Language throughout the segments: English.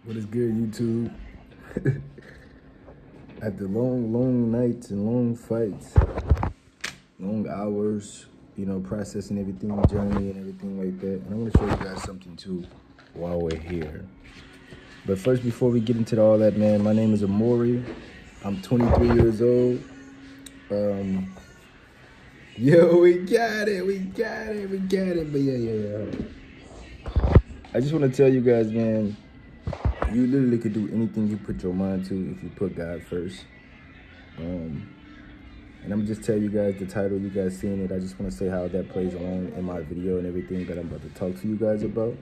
What is good, YouTube? After long nights and long fights, long hours, processing everything, journey and everything like that. And I want to show you guys something too while we're here. But first, before we get into all that, man, my name is Amori. I'm 23 years old. Yo, we got it. But yeah. I just want to tell you guys, man, you literally could do anything you put your mind to if you put God first. And I'm just tell you guys the title, you guys seeing it. I just want to say how that plays along in my video and everything that I'm about to talk to you guys about.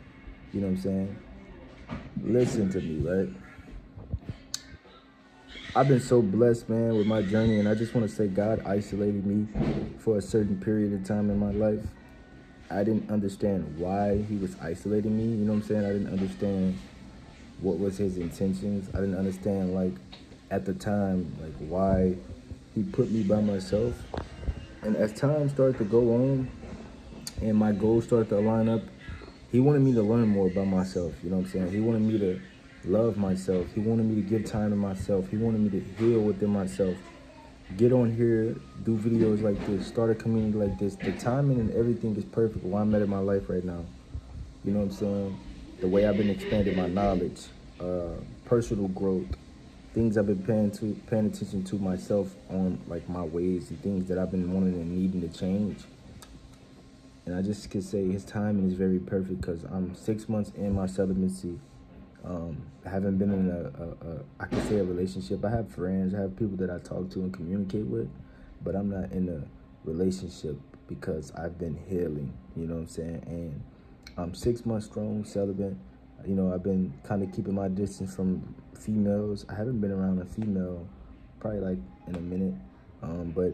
You know what I'm saying? Listen to me, right? I've been so blessed, man, with my journey, and I just want to say God isolated me for a certain period of time in my life. I didn't understand why he was isolating me, you know what I'm saying? I didn't understand what was his intentions. I didn't understand, like, at the time, like, why he put me by myself. And as time started to go on and my goals started to align up, he wanted me to learn more about myself, you know what I'm saying? He wanted me to love myself. He wanted me to give time to myself. He wanted me to heal within myself. Get on here, do videos like this, start a community like this. The timing and everything is perfect where I'm at in my life right now. You know what I'm saying? The way I've been expanding my knowledge, personal growth, things I've been paying attention to myself on, like my ways and things that I've been wanting and needing to change. And I just could say his timing is very perfect because I'm 6 months in my celibacy. I haven't been in I could say a relationship. I have friends, I have people that I talk to and communicate with, but I'm not in a relationship because I've been healing, you know what I'm saying? And I'm 6 months strong, celibate. You know, I've been kind of keeping my distance from females. I haven't been around a female probably like in a minute, but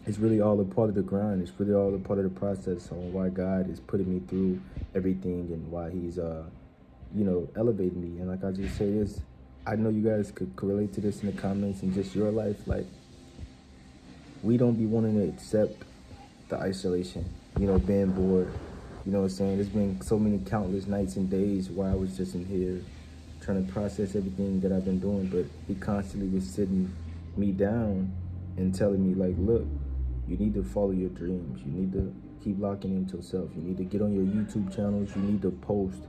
it's really all a part of the grind. It's really all a part of the process on why God is putting me through everything and why he's, elevating me. And like I just say this, I know you guys could relate to this in the comments and just your life. Like, we don't be wanting to accept the isolation, being bored. You know what I'm saying? There's been so many countless nights and days where I was just in here trying to process everything that I've been doing, but he constantly was sitting me down and telling me, like, look, you need to follow your dreams. You need to keep locking into yourself. You need to get on your YouTube channels. You need to post.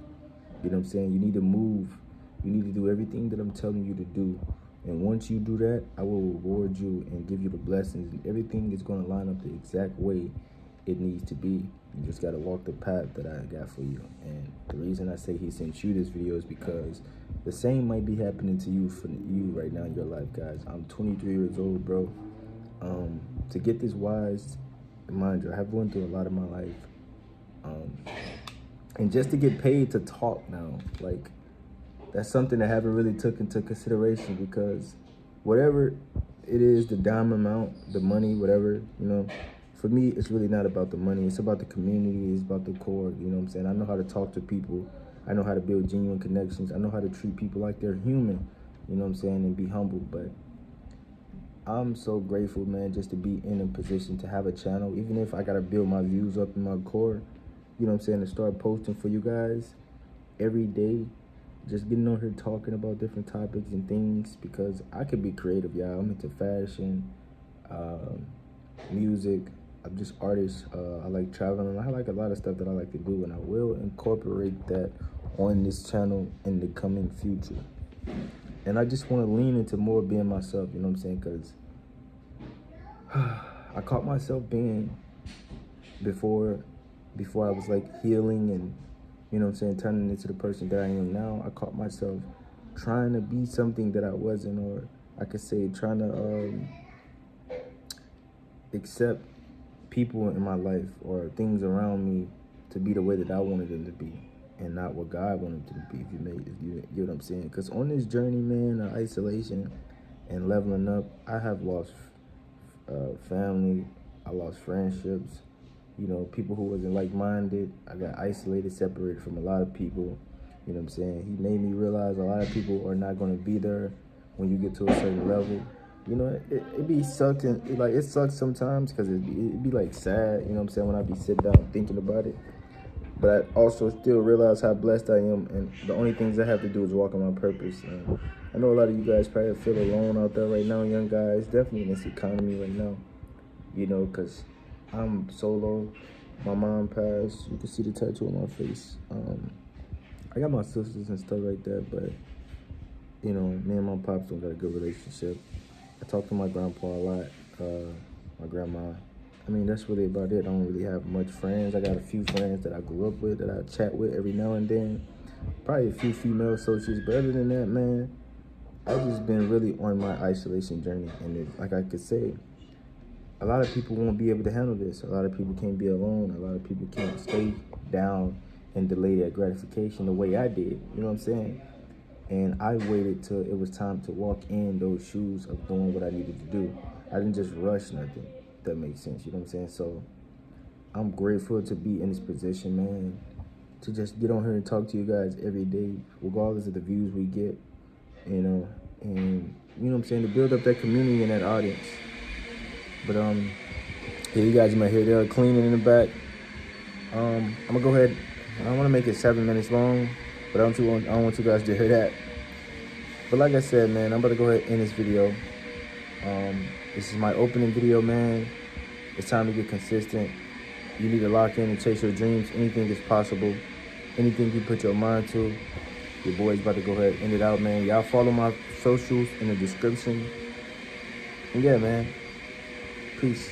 You know what I'm saying? You need to move. You need to do everything that I'm telling you to do. And once you do that, I will reward you and give you the blessings. And everything is going to line up the exact way it needs to be. You just got to walk the path that I got for you. And the reason I say he sent you this video is because the same might be happening to you for you right now in your life, guys. I'm 23 years old, bro. To get this wise, mind you, I have gone through a lot of my life. And just to get paid to talk now, like, that's something I haven't really took into consideration because whatever it is, the dime amount, the money, whatever, for me, it's really not about the money. It's about the community. It's about the core, you know what I'm saying? I know how to talk to people. I know how to build genuine connections. I know how to treat people like they're human, you know what I'm saying, and be humble. But I'm so grateful, man, just to be in a position to have a channel, even if I got to build my views up in my core, you know what I'm saying, to start posting for you guys every day, just getting on here talking about different topics and things, because I could be creative, y'all. I'm into fashion, music. I'm just artist. I like traveling. I like a lot of stuff that I like to do, and I will incorporate that on this channel in the coming future. And I just want to lean into more being myself, you know what I'm saying, because I caught myself being before I was like healing and, you know what I'm saying, turning into the person that I am now. I caught myself trying to be something that I wasn't, or I could say trying to accept people in my life or things around me to be the way that I wanted them to be and not what God wanted them to be, if you get what I'm saying. Because on this journey, man, of isolation and leveling up, I have lost family, I lost friendships, people who wasn't like-minded. I got isolated, separated from a lot of people, you know what I'm saying? He made me realize a lot of people are not going to be there when you get to a certain level. It be sucking, it sucks sometimes because it be like sad, you know what I'm saying, when I be sitting down thinking about it. but I also still realize how blessed I am, and the only things I have to do is walk in my purpose. I know a lot of you guys probably feel alone out there right now, young guys, definitely in this economy right now, you know, because I'm solo. My mom passed. You can see the tattoo on my face. I got my sisters and stuff like that, but, you know, me and my pops don't got a good relationship. I talk to my grandpa a lot, my grandma. I mean, that's really about it. I don't really have much friends. I got a few friends that I grew up with that I chat with every now and then. Probably a few female associates, but other than that, man, I've just been really on my isolation journey. And like I could say, a lot of people won't be able to handle this. A lot of people can't be alone. A lot of people can't stay down and delay their gratification the way I did. You know what I'm saying? And I waited till it was time to walk in those shoes of doing what I needed to do. I didn't just rush nothing. If that makes sense. You know what I'm saying? So I'm grateful to be in this position, man. To just get on here and talk to you guys every day, regardless of the views we get, you know, and you know what I'm saying, to build up that community and that audience. But yeah, you guys might hear they're cleaning in the back. I'm gonna go ahead. I don't want to make it 7 minutes long, but I don't want you guys to hear that. But like I said, man, I'm about to go ahead and end this video. This is my opening video, man. It's time to get consistent. You need to lock in and chase your dreams. Anything is possible. Anything you put your mind to. Your boy's about to go ahead and end it out, man. Y'all follow my socials in the description. And yeah, man. Peace.